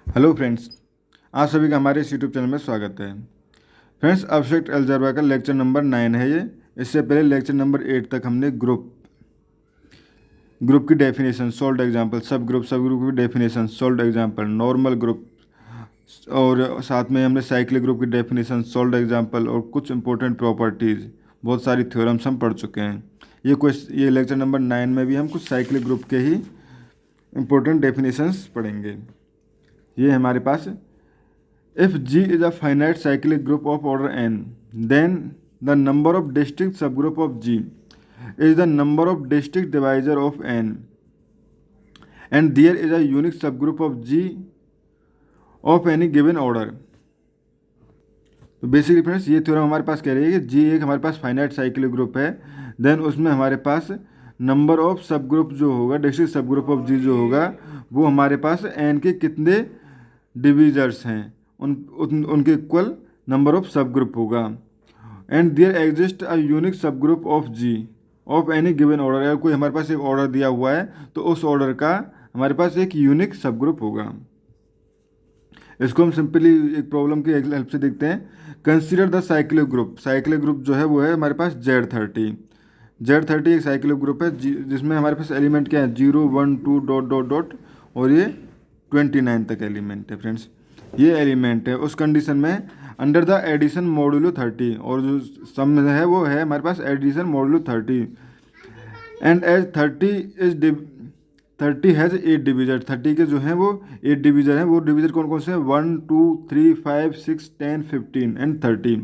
Hello friends, आप सभी का हमारे इस यूट्यूब चैनल में स्वागत है। फ्रेंड्स, एब्स्ट्रैक्ट अलजेब्रा का लेक्चर नंबर 9 है ये। इससे पहले लेक्चर नंबर 8 तक हमने ग्रुप की डेफिनेशन, सॉल्व्ड एग्जांपल, सब ग्रुप की definition, solved example, normal group और साथ में हमने साइक्लिक ग्रुप की डेफिनेशन, सॉल्व्ड एग्जांपल और कुछ इंपॉर्टेंट प्रॉपर्टीज़, बहुत सारी थ्योरम्स हम पढ़ चुके हैं। ये लेक्चर नंबर 9 में भी हम कुछ साइक्लिक ग्रुप के ही इंपॉर्टेंट डेफिनेशंस पढ़ेंगे। ये हमारे पास if G is a finite cyclic group of order n, then the number of distinct subgroup of G is the number of distinct divisor of n, and there is a unique subgroup of G of any given order। तो basically friends, ये theorem हमारे पास कह रही है कि G एक हमारे पास finite cyclic group है, देन उसमें हमारे पास नंबर ऑफ सब ग्रुप जो होगा, डिस्टिंक्ट सब ग्रुप ऑफ G जो होगा, वो हमारे पास n के कितने डिविजर्स हैं उनके equal number of subgroup होगा। And there exist a unique subgroup of G of any given order. अगर कोई हमारे पास एक ऑर्डर दिया हुआ है तो उस ऑर्डर का हमारे पास एक यूनिक सब ग्रुप होगा। इसको हम सिंपली एक प्रॉब्लम की हेल्प से देखते हैं। Consider the cyclic group. Cyclic group जो है वो है हमारे पास Z30। Z30 एक साइक्लिक ग्रुप है जिसमें हमारे पास एलिमेंट क्या है, 0 1 2 डॉट डॉट डॉट और ये 29 तक एलिमेंट है। फ्रेंड्स, ये एलिमेंट है उस कंडीशन में अंडर द एडिशन मॉड्यूलो 30, और जो सम है वो है हमारे पास addition modulo 30। And as 30 has 8 divisor. 30 के जो हैं वो 8 डिविजर हैं। वो डिविजर कौन कौन से हैं? 1 2 3 5 6 10 15 एंड 30।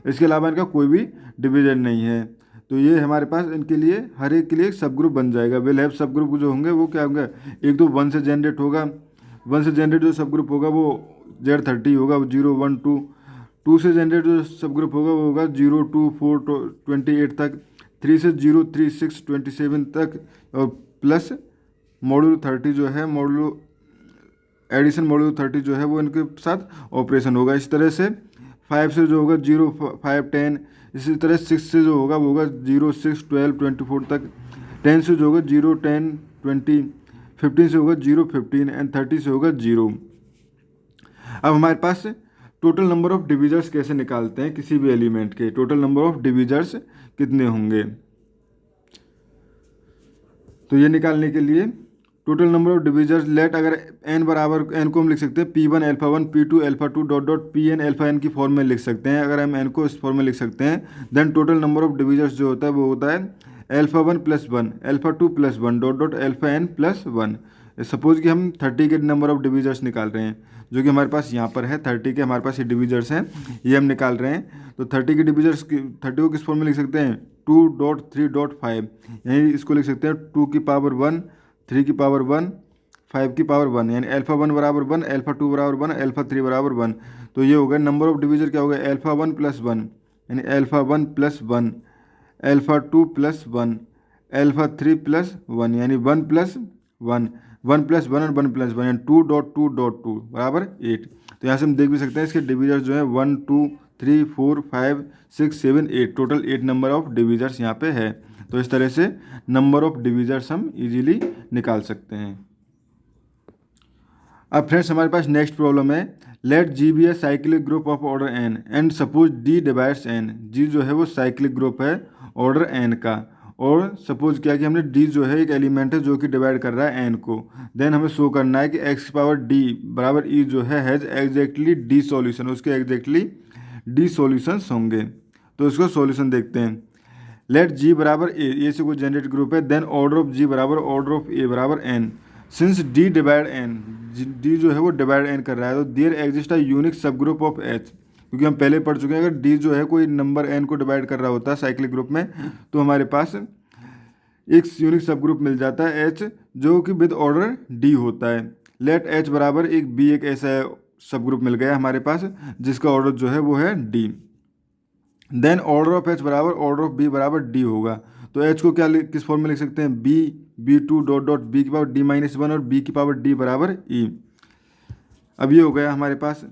इसके अलावा इनका कोई भी डिविजर नहीं है। तो ये हमारे पास इनके लिए हर एक के लिए एक सब ग्रुप बन जाएगा। विल हैव सब ग्रुप जो होंगे वो क्या होंगे? एक तो 1 से जनरेट होगा, 1 से जनरेट जो सब ग्रुप होगा वो Z30 होगा, 0 1 2। 2 से जनरेट जो सब ग्रुप होगा वो होगा 0 2 4 28 तक। 3 से 0 3 6 27 तक, और प्लस मॉड्यूल 30 जो है, मॉड्यूल एडिशन मॉड्यूल 30 जो है वो इनके साथ ऑपरेशन होगा। इस तरह से 5 से जो होगा 0 5 10। इसी तरह 6 से जो होगा वो होगा 0 6 12 24 तक। 10 से जो होगा 0 10 20। 15 से होगा 0 15 एंड 30 से होगा 0। अब हमारे पास टोटल नंबर ऑफ डिविजर्स कैसे निकालते हैं किसी भी एलिमेंट के? टोटल नंबर ऑफ डिविजर्स कितने होंगे? तो ये निकालने के लिए total number of divisors let, अगर n बराबर, n को हम लिख सकते हैं P1 alpha 1 P2 alpha 2 dot dot Pn alpha n की फॉर्म में लिख सकते हैं। अगर हम n को इस फॉर्म में लिख सकते हैं, then total number of divisors जो होता है वो होता है alpha 1 plus 1 alpha 2 plus 1 dot dot alpha n plus 1। Suppose कि हम 30 के नंबर ऑफ डिविजर्स निकाल रहे हैं, जो कि हमारे पास यहाँ पर है। 30 के हमारे पास ये डिविजर्स हैं, ये हम निकाल रहे हैं। तो 30 के डिविजर्स 30 को किस फॉर्म में लिख सकते हैं? 2 डॉट 3 डॉट 5। यही इसको लिख सकते हैं 2 की पावर 1, 3 की पावर 1, 5 की पावर 1, यानी अल्फा 1 बराबर 1, अल्फा 2 बराबर 1, अल्फा 3 बराबर 1। तो ये होगा नंबर ऑफ डिविजर क्या होगा? अल्फा 1 प्लस 1, यानी alpha 1 plus 1, alpha 2 plus 1, alpha 3 plus 1, यानी 1 प्लस 1, 1 प्लस 1 और 1 प्लस 1, यानी 2 डॉट 2 डॉट 2 बराबर 8। तो यहाँ से हम देख भी सकते हैं इसके डिविजर्स जो है 1 2 3 4 5 6 7 8, टोटल 8 नंबर ऑफ डिविजर्स यहाँ पे है। तो इस तरह से नंबर ऑफ डिविजर्स हम इजीली निकाल सकते हैं। अब फ्रेंड्स, हमारे पास नेक्स्ट प्रॉब्लम है। Let G be a cyclic group of order N and suppose D divides N. G जो है वो साइक्लिक ग्रुप है ऑर्डर एन का, और सपोज क्या कि हमने डी जो है एक एलिमेंट है जो कि डिवाइड कर रहा है एन को। देन हमें शो करना है कि एक्स की पावर डी बराबर ई जो है हैज़ एग्जैक्टली डी सॉल्यूशन, उसके एग्जैक्टली डी सॉल्यूशंस होंगे। तो इसको सॉल्यूशन देखते हैं। लेट जी बराबर ए से कोई जनरेट ग्रुप है, देन ऑर्डर ऑफ जी बराबर ऑर्डर ऑफ ए बराबर n. Since d divide n, d जो है वो डिवाइड एन कर रहा है, तो there exist a unique subgroup of H. क्योंकि हम पहले पढ़ चुके हैं, अगर डी जो है कोई नंबर एन को डिवाइड कर रहा होता है साइक्लिक ग्रुप में, तो हमारे पास एक यूनिक सब ग्रुप मिल जाता है एच, जो कि विद ऑर्डर डी होता है। लेट एच बराबर एक बी, एक ऐसा सब ग्रुप मिल गया हमारे पास जिसका ऑर्डर जो है वो है d. Then order of H बराबर ऑर्डर ऑफ बी बराबर डी होगा। तो एच को क्या किस फॉर्म में लिख सकते हैं? बी 2 डॉट डॉट बी की पावर डी माइनस 1 और बी की पावर डी बराबर ई। अब ये हो गया हमारे पास।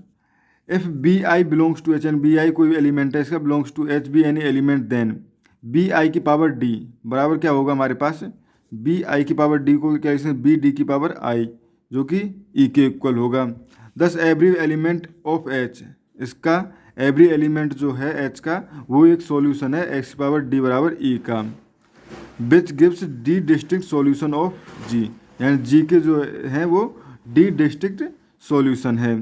If B I belongs to H, and B I कोई एलिमेंट है इसका, belongs to H B any element, then B I की पावर डी बराबर क्या होगा हमारे पास? बी आई की पावर डी को क्या लिख सकते हैं? बी डी की पावर आई, जो कि ई के इक्वल होगा। दस एवरी एलिमेंट ऑफ एच, इसका एवरी एलिमेंट जो है एच का वो एक सॉल्यूशन है एक्स पावर डी बराबर ई का, which gives D distinct solution of G, यानी जी के जो हैं वो डी डिस्ट्रिक्ट सॉल्यूशन है।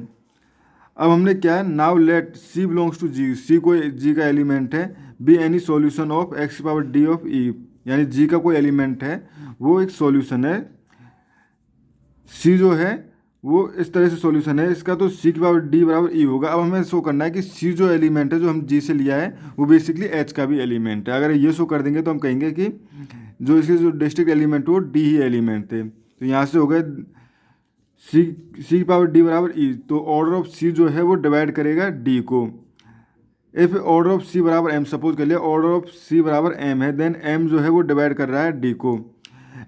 अब हमने क्या है, now let C belongs to G, C कोई जी का एलिमेंट है, B any solution of X power D of E, यानी जी का कोई एलिमेंट है वो एक सॉल्यूशन है, सी जो है वो इस तरह से सॉल्यूशन है इसका, तो सी की पावर डी बराबर ई होगा। अब हमें शो करना है कि सी जो एलिमेंट है जो हम जी से लिया है वो बेसिकली एच का भी एलिमेंट है। अगर ये शो कर देंगे तो हम कहेंगे कि जो इसके जो डिस्ट्रिक्ट एलिमेंट वो डी ही एलिमेंट थे। तो यहाँ से हो गए सी की पावर डी बराबर ई, तो ऑर्डर ऑफ सी जो है वो डिवाइड करेगा डी को। इफ ऑर्डर ऑफ सी बराबर एम, सपोज कर लिया ऑर्डर ऑफ सी बराबर एम है, देन एम जो है वो डिवाइड कर रहा है डी को,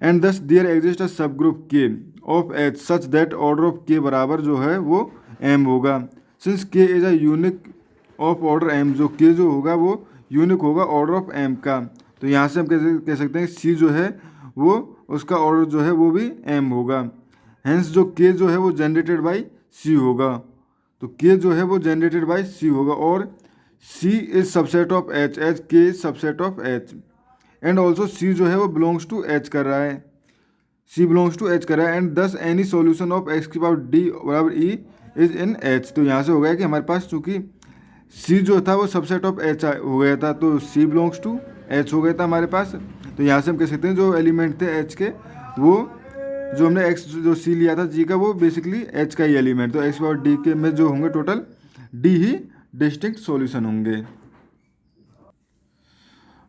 एंड दस there exist a subgroup K of H such that order of K बराबर जो है वो एम होगा, since K is a unique of order m, जो के जो होगा वो यूनिक होगा ऑर्डर ऑफ एम का। तो यहाँ से हम कैसे कह सकते हैं सी जो है वो उसका ऑर्डर जो है वो भी एम होगा, हेंस जो के जो है वो जनरेटेड बाई सी होगा, तो के जो है वो जनरेटेड बाई सी होगा, और C is subset of H, H के is subset of H, and also C जो है वो बिलोंग्स टू एच कर रहा है, सी बिलोंग्स टू एच कर रहा है, एंड दस एनी सॉल्यूशन ऑफ एक्स की पावर डी बराबर ई इज इन एच। तो यहाँ से हो गया कि हमारे पास चूंकि सी जो था वो सबसेट ऑफ एच हो गया था, तो सी बिलोंग्स टू एच हो गया था हमारे पास। तो यहाँ से हम कह सकते हैं जो एलिमेंट थे एच के वो जो हमने एक्स जो सी लिया था जी का वो बेसिकली एच का ही एलिमेंट, तो एक्स पावर डी के में जो होंगे टोटल डी ही डिस्टिंक्ट सॉल्यूशन होंगे।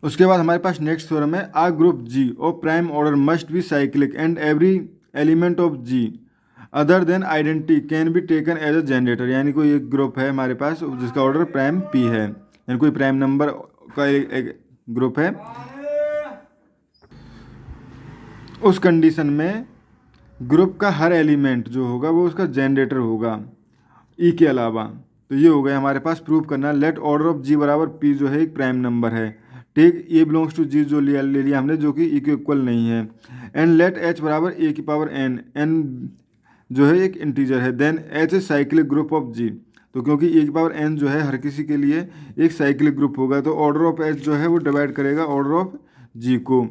उसके बाद हमारे पास नेक्स्ट थ्योरम है, a group G of prime order must be cyclic and every element of G other than identity can be taken as a generator, यानी कोई एक ग्रुप है हमारे पास जिसका ऑर्डर प्राइम पी है, यानी कोई प्राइम नंबर का एक ग्रुप है, उस कंडीशन में ग्रुप का हर एलिमेंट जो होगा वो उसका जनरेटर होगा ई के अलावा। तो ये हो गया हमारे पास प्रूव करना, लेट ऑर्डर ऑफ जी बराबर पी जो है एक प्राइम नंबर है, टेक ए बिलोंग्स टू जी जो ले लिया हमने जो कि ई के इक्वल नहीं है, एंड लेट एच बराबर ए की पावर एन, एन जो है एक इंटीजर है, then H a cyclic group of G, तो क्योंकि ए की पावर एन जो है हर किसी के लिए एक साइक्लिक ग्रुप होगा, तो ऑर्डर ऑफ एच जो है वो डिवाइड करेगा ऑर्डर ऑफ जी को,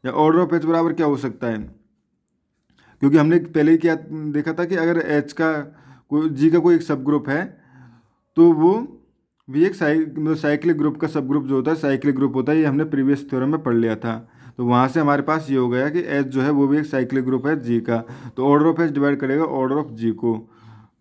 या ऑर्डर ऑफ एच बराबर क्या हो सकता है, क्योंकि हमने पहले ही क्या देखा था कि अगर एच का कोई जी का कोई एक सब ग्रुप है तो वो भी एक साइक्लिक ग्रुप का सब ग्रुप जो होता है साइक्लिक ग्रुप होता है, ये हमने प्रीवियस थ्योरम में पढ़ लिया था। तो वहाँ से हमारे पास ये हो गया कि एच जो है वो भी एक साइक्लिक ग्रुप है जी का, तो ऑर्डर ऑफ एच डिवाइड करेगा ऑर्डर ऑफ जी को,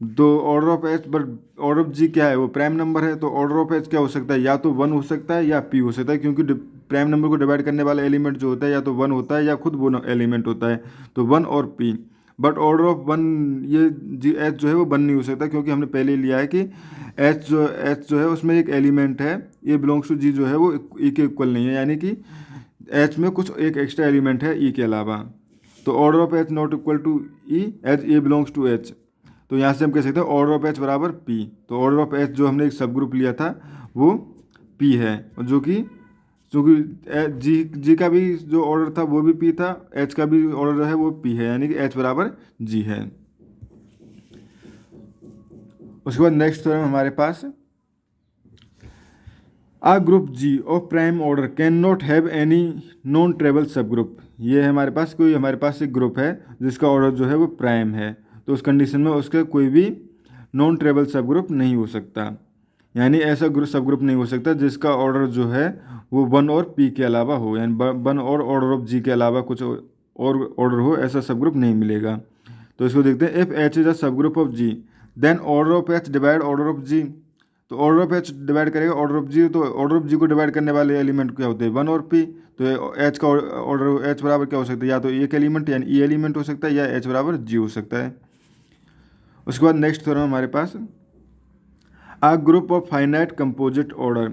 तो order of H but order of G क्या है वो प्राइम नंबर है, तो ऑर्डर ऑफ एच क्या हो सकता है, या तो 1 हो सकता है या पी हो सकता है, क्योंकि प्राइम नंबर को डिवाइड करने वाला एलिमेंट जो होता है या तो 1 होता है या खुद वो एलिमेंट होता है, तो 1 और पी, बट ऑर्डर ऑफ 1 ये जी एच जो है वो 1 नहीं हो सकता, क्योंकि हमने पहले ही लिया है कि एच जो है उसमें एक एलिमेंट है ए बिलोंग्स टू जी जो है वो ई के इक्वल नहीं है, यानी कि एच में कुछ एक एक्स्ट्रा एलिमेंट है ई के अलावा, तो order of H not equal to E H A belongs to H, तो यहाँ से हम कह सकते हैं ऑर्डर ऑफ एच बराबर पी, तो ऑर्डर ऑफ एच जो हमने एक सब ग्रुप लिया था वो पी है, और जो कि जी का भी जो ऑर्डर था वो भी पी था, एच का भी ऑर्डर है वो पी है, यानी कि एच बराबर जी है। उसके बाद नेक्स्ट थ्योरम हमारे पास, a group G of prime order can not have any non trivial subgroup, ये है हमारे पास कोई हमारे पास एक ग्रुप है जिसका ऑर्डर जो है वो प्राइम है, तो उस कंडीशन में उसका कोई भी नॉन ट्रेबल सब ग्रुप नहीं हो सकता, यानी ऐसा सब ग्रुप नहीं हो सकता जिसका ऑर्डर जो है वो 1 और पी के अलावा हो, यानी 1 और ऑर्डर ऑफ जी के अलावा कुछ और ऑर्डर हो, ऐसा सब ग्रुप नहीं मिलेगा। तो इसको देखते हैं, if H is a subgroup of G then order of H divide order of G, तो ऑर्डर ऑफ एच डिवाइड करेगा ऑर्डर ऑफ जी, तो ऑर्डर ऑफ जी को डिवाइड करने वाले एलिमेंट क्या होते हैं 1 और पी, तो एच का ऑर्डर एच बराबर क्या हो सकता है, या तो एक एलिमेंट यानी ई एलिमेंट हो सकता है या एच बराबर जी हो सकता है। उसके बाद नेक्स्ट थ्योरम हमारे पास, a group of finite composite order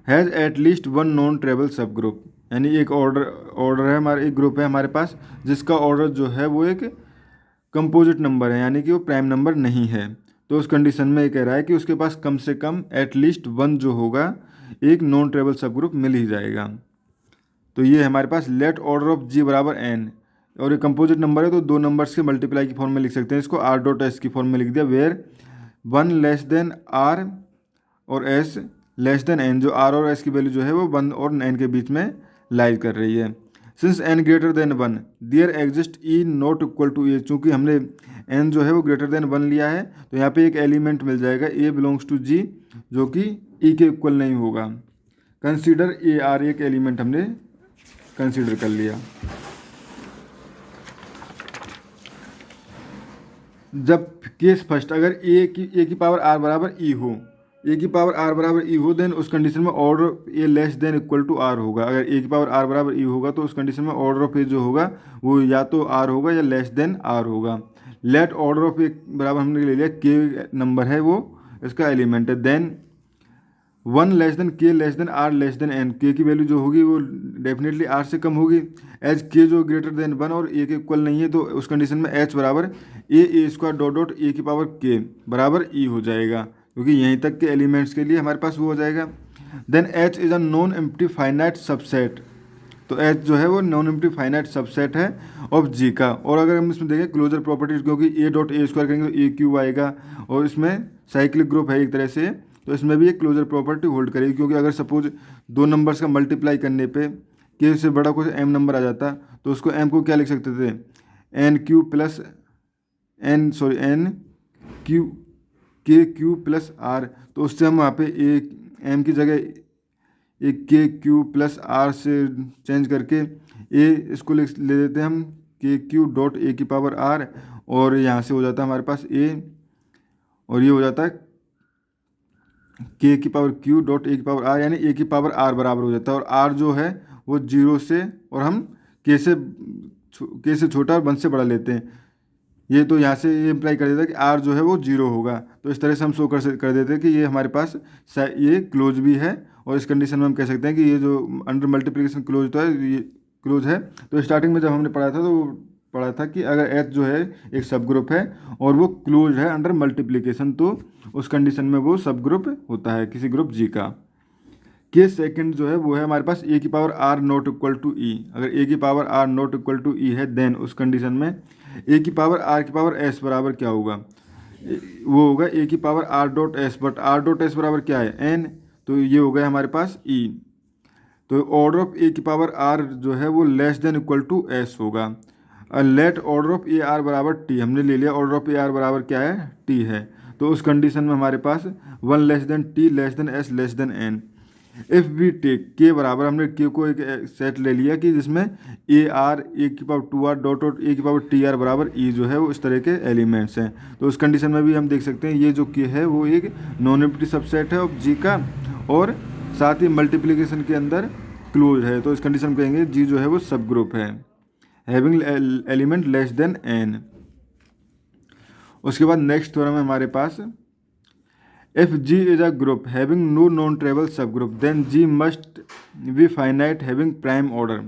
has at least 1 non trivial subgroup, यानी एक ऑर्डर है हमारे एक ग्रुप है हमारे पास जिसका ऑर्डर जो है वो एक कंपोजिट नंबर है, यानी कि वो प्राइम नंबर नहीं है, तो उस कंडीशन में ये कह रहा है कि उसके पास कम से कम एटलीस्ट 1 जो होगा एक नॉन ट्रेबल सब ग्रुप मिल ही जाएगा। तो ये हमारे पास लेट ऑर्डर ऑफ जी बराबर एन, और ये कंपोजिट नंबर है तो 2 नंबर्स के मल्टीप्लाई की फॉर्म में लिख सकते हैं इसको, आर डॉट एस की फॉर्म में लिख दिया, वेयर 1 लेस देन आर और एस लेस देन एन, जो आर और एस की वैल्यू जो है वो 1 और एन के बीच में लाई कर रही है। Since N greater than 1 there exist E not equal to A, चूँकि हमने एन जो है वो ग्रेटर देन 1 लिया है तो यहाँ पे एक एलिमेंट मिल जाएगा ए बिलोंग्स टू जी जो कि ई के इक्वल नहीं होगा। कंसीडर ए आर, एक एलिमेंट हमने कंसीडर कर लिया। जब केस फर्स्ट अगर ए की पावर आर बराबर ई हो, ए की पावर आर बराबर ई हो, देन उस कंडीशन में order A less than equal to R होगा। अगर ए की पावर आर बराबर ई होगा तो उस कंडीशन में ऑर्डर ऑफ ए जो होगा वो या तो आर होगा या लेस देन आर होगा। लेट ऑर्डर ऑफ ए बराबर हमने ले लिया के नंबर है वो इसका एलिमेंट है, then 1 less than K less than R less than N, K की वैल्यू जो होगी वो डेफिनेटली आर से कम होगी, एज के जो ग्रेटर देन 1 और ए के इक्वल नहीं है तो उस कंडीशन में एच बराबर ए स्क्वायर डॉट डॉट ए की पावर के बराबर ई हो जाएगा, क्योंकि यहीं तक के एलिमेंट्स के लिए हमारे पास वो हो जाएगा। Then H is a non empty finite subset, तो एच जो है वो नॉन एम्प्टी फाइनाइट सबसेट है ऑफ जी का। और अगर हम इसमें देखें क्लोजर प्रॉपर्टीज, क्योंकि ए डॉट ए स्क्वायर करेंगे तो ए क्यूब आएगा और इसमें साइक्लिक ग्रुप है एक तरह से, तो इसमें भी एक क्लोजर प्रॉपर्टी होल्ड करेगी। क्योंकि अगर सपोज दो नंबर्स का मल्टीप्लाई करने पे के से बड़ा कोई एम नंबर आ जाता तो उसको एम को क्या लिख सकते थे, N Q plus N Q K Q plus R, तो उससे हम वहाँ पे एक एम की जगह एक के क्यू प्लस आर से चेंज करके ए इसको ले देते हैं हम के क्यू डॉट ए की पावर आर, और यहाँ से हो जाता है हमारे पास ए और ये हो जाता है के की पावर क्यू डॉट ए की पावर आर, यानी ए की पावर आर बराबर हो जाता है। और आर जो है वो 0 से, और हम के से छोटा और 1 से बड़ा लेते हैं, ये तो यहाँ से ये इम्प्लाई कर देता है कि आर जो है वो 0 होगा। तो इस तरह से हम शो कर देते हैं कि ये हमारे पास ये क्लोज भी है, और इस कंडीशन में हम कह सकते हैं कि ये जो अंडर मल्टीप्लिकेशन क्लोज तो है, ये क्लोज है। तो स्टार्टिंग में जब हमने पढ़ा था तो पढ़ा था कि अगर एच जो है एक सब ग्रुप है और वो क्लोज है अंडर मल्टीप्लिकेशन, तो उस कंडीशन में वो सब ग्रुप होता है किसी ग्रुप जी का। केस सेकंड जो है वो है हमारे पास ए की power R not equal to E. अगर ए की power R not equal to E है देन उस कंडीशन में ए की पावर आर की पावर एस बराबर क्या होगा, वो होगा ए की power R dot S, but R dot S बराबर क्या है एन, तो ये हो गया हमारे पास ई। तो ऑर्डर ऑफ ए की पावर आर जो है वो less than equal to S होगा। Let order of A R बराबर टी, हमने ले लिया ऑर्डर ऑफ ए आर बराबर क्या है टी है, तो उस कंडीशन में हमारे पास 1 less than T less than S less than N. If we take K बराबर, हमने के को एक सेट ले लिया कि जिसमें ए आर ए की power 2 R dot dot A की पावर टी आर बराबर ई जो है वो इस तरह के एलिमेंट्स हैं। तो उस कंडीशन में भी हम देख सकते हैं ये जो के है वो एक नॉन एम्प्टी सबसेट है ऑफ जी का, और साथ ही मल्टीप्लिकेशन के अंदर क्लोज है। तो इस कंडीशन में कहेंगे जी जो है वो सब ग्रुप है having element less than N. उसके बाद नेक्स्ट थ्योरम है हमारे पास, if G is a group having no non trivial subgroup then G must be finite having prime order.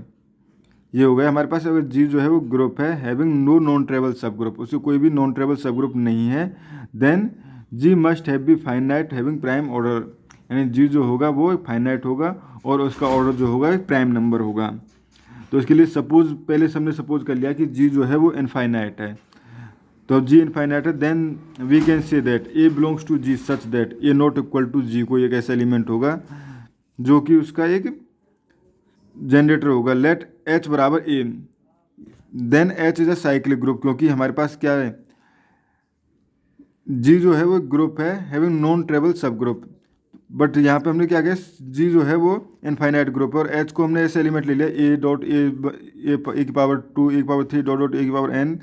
ये हो गया हमारे पास, अगर जी जो है वो ग्रुप है having no non trivial subgroup, उससे कोई भी नॉन ट्रेवल सब ग्रुप नहीं है, then G must have be finite having prime order, यानी जी जो होगा वो फाइनाइट होगा और उसका ऑर्डर जो होगा एक प्राइम नंबर होगा। तो इसके लिए सपोज पहले हमने सपोज कर लिया कि जी जो है वो इनफाइनाइट है, तो जी इनफाइनाइट है, then we can say that A belongs to G such that A not equal to G, कोई एक ऐसा एलिमेंट होगा जो कि उसका एक जनरेटर होगा। लेट एच बराबर A, then H is a cyclic group, क्योंकि हमारे पास क्या है जी जो है वो ग्रुप है हैविंग नॉन ट्रेवल सब ग्रुप, बट यहाँ पे हमने क्या किया जी जो है वो इनफाइनाइट ग्रुप है और एच को हमने ऐसे एलिमेंट ले लिया ए डॉट ए की पावर 2 ए की पावर 3 डॉट डॉट ए की पावर एन,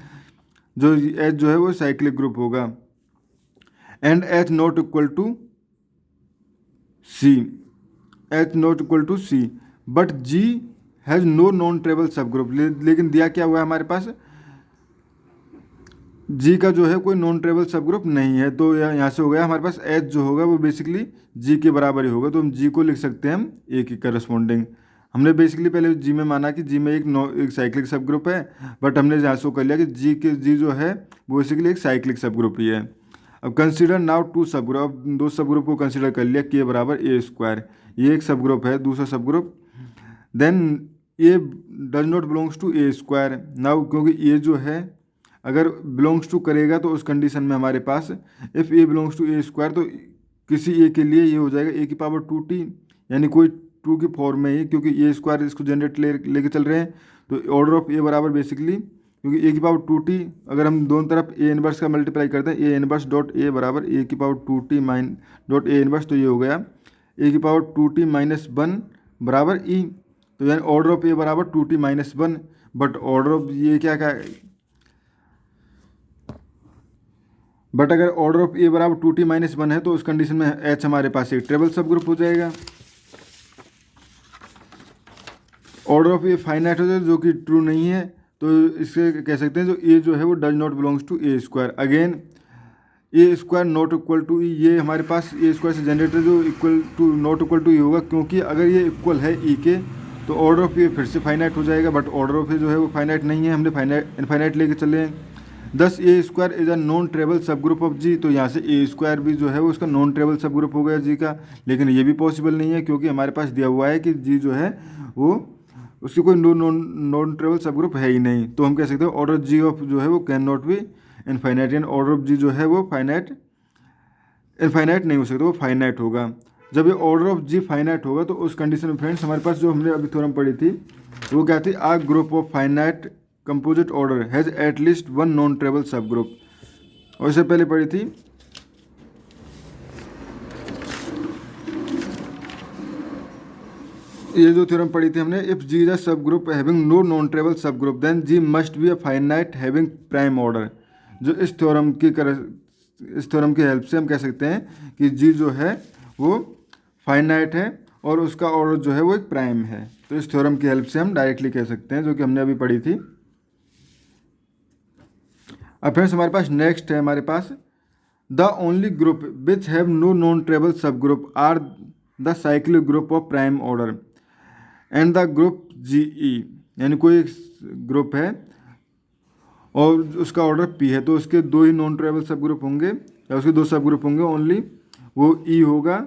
जो एच जो है वो साइक्लिक ग्रुप होगा। And H not equal to C, H not equal to C, but G has no non trivial subgroup, लेकिन दिया क्या हुआ है हमारे पास जी का जो है कोई नॉन ट्रेवल सब ग्रुप नहीं है। तो यहाँ से हो गया हमारे पास एच जो होगा वो बेसिकली जी के बराबर ही होगा, तो हम जी को लिख सकते हैं हम ए की करस्पॉन्डिंग। हमने बेसिकली पहले जी में माना कि जी में एक साइक्लिक सब ग्रुप है, बट हमने यहाँ शो कर लिया कि जी जो है वो बेसिकली एक साइक्लिक सब ग्रुप ही है। अब कंसिडर नाउ 2 सब ग्रुप, अब 2 सब ग्रुप को कंसिडर कर लिया के बराबर ए स्क्वायर, ये एक सब ग्रुप है दूसरा subgroup, then A does not belongs to A square. Now क्योंकि ए जो है अगर बिलोंग्स टू करेगा तो उस कंडीशन में हमारे पास if A belongs to A square, तो किसी ए के लिए ये हो जाएगा ए की पावर 2t, यानी कोई 2 की फॉर्म में ही, क्योंकि ए स्क्वायर इसको जनरेट लेके चल रहे हैं, तो ऑर्डर ऑफ ए बराबर बेसिकली, क्योंकि ए की पावर 2t, अगर हम दोनों तरफ ए इनवर्स का मल्टीप्लाई करते हैं, ए इनवर्स डॉट ए बराबर ए की power 2t mine dot A inverse, तो ये हो गया ए की पावर 2t माइनस 1 बराबर ई, तो यानी ऑर्डर ऑफ ए बराबर 2t minus 1, but order of ये क्या बट अगर ऑर्डर ऑफ ए बराबर 2t माइनस 1 है तो उस कंडीशन में एच हमारे पास एक ट्रेबल सब ग्रुप हो जाएगा। ऑर्डर ऑफ ए फाइनाइट हो जाए जो कि ट्रू नहीं है, तो इससे कह सकते हैं जो ए जो है वो does not belongs to A square. Again A square not equal to E, ये हमारे पास ए स्क्वायर से जनरेटर जो equal to not equal to E होगा, क्योंकि अगर ये इक्वल है ई के तो ऑर्डर ऑफ ए फिर से फाइनाइट हो जाएगा, बट ऑर्डर ऑफ ए जो है वो फाइनाइट नहीं है, हमने फाइनाइट इनफाइनाइट लेके चले हैं। Thus A square is a non trivial subgroup of G, तो यहाँ से ए स्क्वायर भी जो है वो उसका नॉन ट्रेबल सब ग्रुप हो गया जी का, लेकिन ये भी पॉसिबल नहीं है क्योंकि हमारे पास दिया हुआ है कि जी जो है वो उसकी कोई नॉन ट्रेबल सब ग्रुप है ही नहीं, तो हम कह सकते हैं ऑर्डर जी ऑफ जो है वो कैन नॉट बी इनफाइनाइट, यानी ऑर्डर ऑफ जी जो है वो इनफाइनाइट नहीं हो सकता, वो फाइनाइट होगा। जब ये ऑर्डर ऑफ जी फाइनाइट होगा तो उस कंडीशन में फ्रेंड्स हमारे पास जो हमने अभी थ्योरम पढ़ी थी वो क्या थी, a group of finite composite order has at least one non trivial subgroup, और इससे पहले पढ़ी थी ये जो थ्योरम पढ़ी थी हमने, if G is a subgroup having no non trivial subgroup then G must be a finite having prime order. जो इस थ्योरम की हेल्प से हम कह सकते हैं कि जी जो है वो फाइनाइट है और उसका ऑर्डर जो है वो एक प्राइम है, तो इस थ्योरम की हेल्प से हम डायरेक्टली कह सकते हैं, जो कि हमने अभी पढ़ी थी। अब फ्रेंड्स हमारे पास नेक्स्ट है, हमारे पास the only group which have no non trivial subgroup are the cyclic group of prime order and the group G E, यानी कोई ग्रुप है और उसका ऑर्डर पी है, तो उसके दो ही नॉन ट्रेबल सब ग्रुप होंगे या उसके दो सब ग्रुप होंगे ओनली, वो ई होगा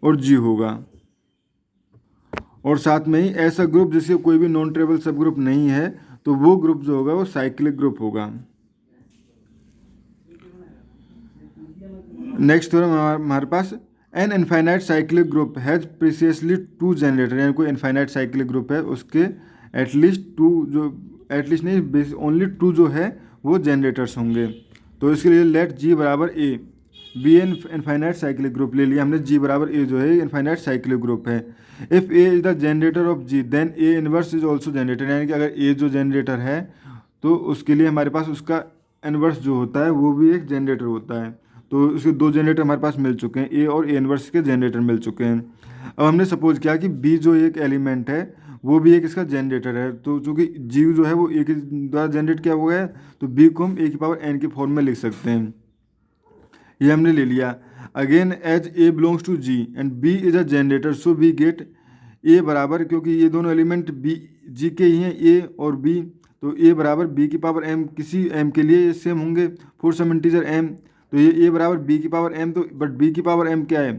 और जी होगा, और साथ में ही ऐसा ग्रुप जिसके कोई भी नॉन ट्रेबल सब ग्रुप नहीं है तो वो ग्रुप जो होगा वो साइक्लिक ग्रुप होगा। नेक्स्ट थ्योरम हमारे पास an infinite cyclic group has precisely two generator, यानी कोई इनफाइनाइट साइक्लिक ग्रुप है उसके एटलीस्ट टू, जो एटलीस्ट नहीं ओनली टू जो है वो जनरेटर्स होंगे, तो इसके लिए लेट जी बराबर A be an infinite cyclic group ले लिया हमने, जी बराबर ए जो है इनफाइनाइट साइक्लिक ग्रुप है। If A is the generator of G then A inverse is also generator, यानी कि अगर ए जो जनरेटर है तो उसके लिए हमारे पास उसका इनवर्स जो होता है वो भी एक जनरेटर होता है, तो उसके दो जनरेटर हमारे पास मिल चुके हैं, ए और ए इनवर्स के जनरेटर मिल चुके हैं। अब हमने सपोज किया कि बी जो एक एलिमेंट है वो भी एक इसका जनरेटर है, तो चूँकि जी जो है वो ए के द्वारा जनरेट किया हुआ है तो बी को हम ए की पावर एन के फॉर्म में लिख सकते हैं, ये हमने ले लिया। Again as A belongs to G and B is a generator, so we get A बराबर, क्योंकि ये दोनों एलिमेंट बी जी के ही हैं ए और बी, तो ए बराबर बी की पावर एम, किसी एम के लिए ये सेम होंगे फॉर सम इंटीजर एम, तो ये ए बराबर बी की पावर एम, तो बट बी की पावर एम क्या है,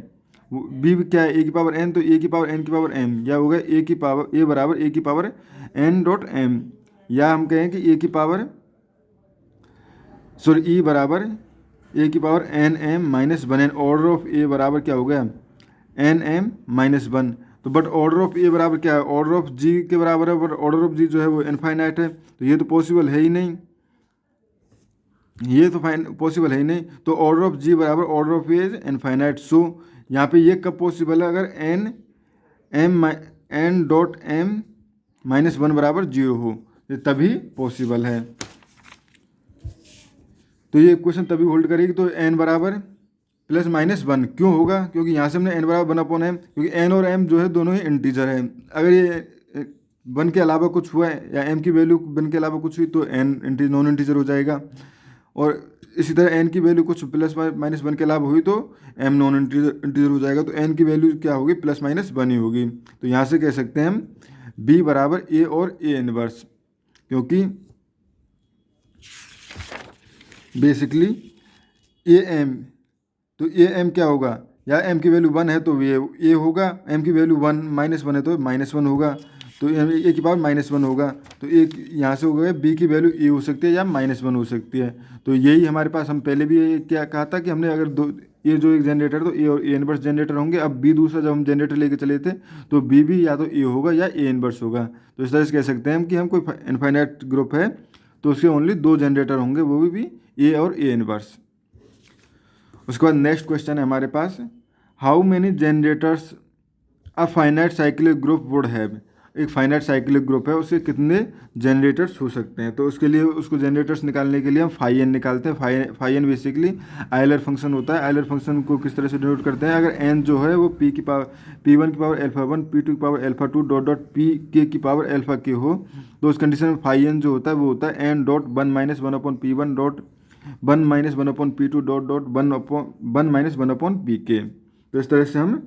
बी क्या है ए की पावर एन, तो ए की पावर एन की पावर एम, या होगा ए की पावर ए बराबर ए की पावर एन डॉट एम, या हम कहें कि ए की पावर सॉरी ई बराबर ए की power N M minus one, N order of ए बराबर क्या हो गया एन एम माइनस वन, तो बट ऑर्डर ऑफ ए बराबर क्या है, ऑर्डर ऑफ जी के बराबर है, बट ऑर्डर ऑफ जी जो है वो इनफाइनाइट है, तो ये तो पॉसिबल है ही नहीं, ये तो पॉसिबल है ही नहीं, तो ऑर्डर ऑफ जी बराबर order of A is infinite. So यहाँ पे ये कब पॉसिबल है, अगर N dot M minus one बराबर जीरो हो, ये तभी पॉसिबल है। तो ये क्वेश्चन तभी होल्ड करेगी, तो एन बराबर प्लस माइनस वन क्यों होगा, क्योंकि यहाँ से हमने एन बराबर वन अपॉन एम, क्योंकि एन और एम जो है दोनों ही इंटीजर है, अगर ये वन के अलावा कुछ हुआ है या एम की वैल्यू वन के अलावा कुछ हुई तो एन नॉन इंटीजर हो जाएगा, और इसी तरह एन की वैल्यू कुछ प्लस माइनस वन के अलावा हुई तो एम नॉन इंटीजर हो जाएगा, तो एन की वैल्यू क्या होगी प्लस माइनस वन ही होगी, तो यहाँ से कह सकते हैं हम बी बराबर ए और ए इनवर्स, क्योंकि बेसिकली ए एम, तो ए एम क्या होगा, या एम की वैल्यू वन है तो ये ए होगा, एम की वैल्यू वन माइनस वन है तो माइनस वन होगा, तो ए की पावर -1 होगा, तो एक यहाँ से हो गया बी की वैल्यू ए हो सकती है या -1 हो सकती है। तो यही हमारे पास, हम पहले भी ये क्या कहा था कि हमने अगर दो, ये जो एक जनरेटर तो ए और ए इनवर्स जनरेटर होंगे। अब बी दूसरा जब हम जनरेटर लेके चले थे तो बी भी या तो ए होगा या ए इनवर्स होगा। तो इस तरह से कह सकते हैं हम कि हम कोई इनफाइनाइट ग्रुप है तो उसके ओनली 2 जनरेटर होंगे, वो भी ए और ए इनवर्स। उसके बाद नेक्स्ट क्वेश्चन है हमारे पास, how many generators a finite cyclic group would have. एक फाइनाइट साइक्लिक ग्रुप है, उसके कितने जनरेटर्स हो सकते हैं। तो उसके लिए उसको जनरेटर्स निकालने के लिए हम फाई एन निकालते हैं। Phi N basically Euler function होता है। आयलर फंक्शन को किस तरह से डिनोट करते हैं, अगर एन जो है वो पी की पावर P1 की पावर अल्फा 1, P2 की power alpha 2 dot dot P के की पावर अल्फा के हो, तो उस कंडीशन में फाई एन जो होता है वो होता है N dot 1-1/P1 dot 1-1/P2 dot dot 1-1/P के। तो इस तरह से हम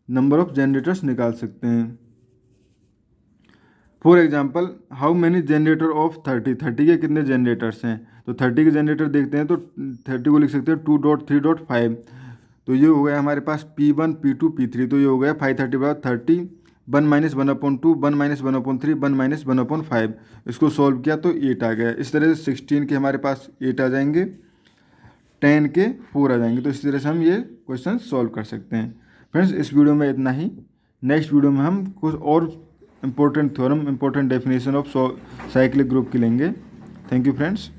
नंबर ऑफ जनरेटर्स निकाल सकते हैं। For example, how many generator off 30 के कितने जनरेटर्स हैं। तो 30 के जनरेटर देखते हैं तो 30 को लिख सकते हैं 2.3.5। तो ये हो गया हमारे पास P1 P2 P3, तो ये हो गया 530 बराबर 30 1-1/2 1-1/3 1-1/5। इसको सॉल्व किया तो 8 आ गया। इस तरह से 16 के हमारे पास 8 आ जाएंगे, 10 के 4 आ जाएंगे। तो इस तरह से हम ये क्वेश्चन सॉल्व कर सकते हैं। फ्रेंड्स, इस वीडियो में इतना ही। नेक्स्ट वीडियो में हम कुछ और important theorem, important definition of cyclic group की लेंगे। Thank you friends.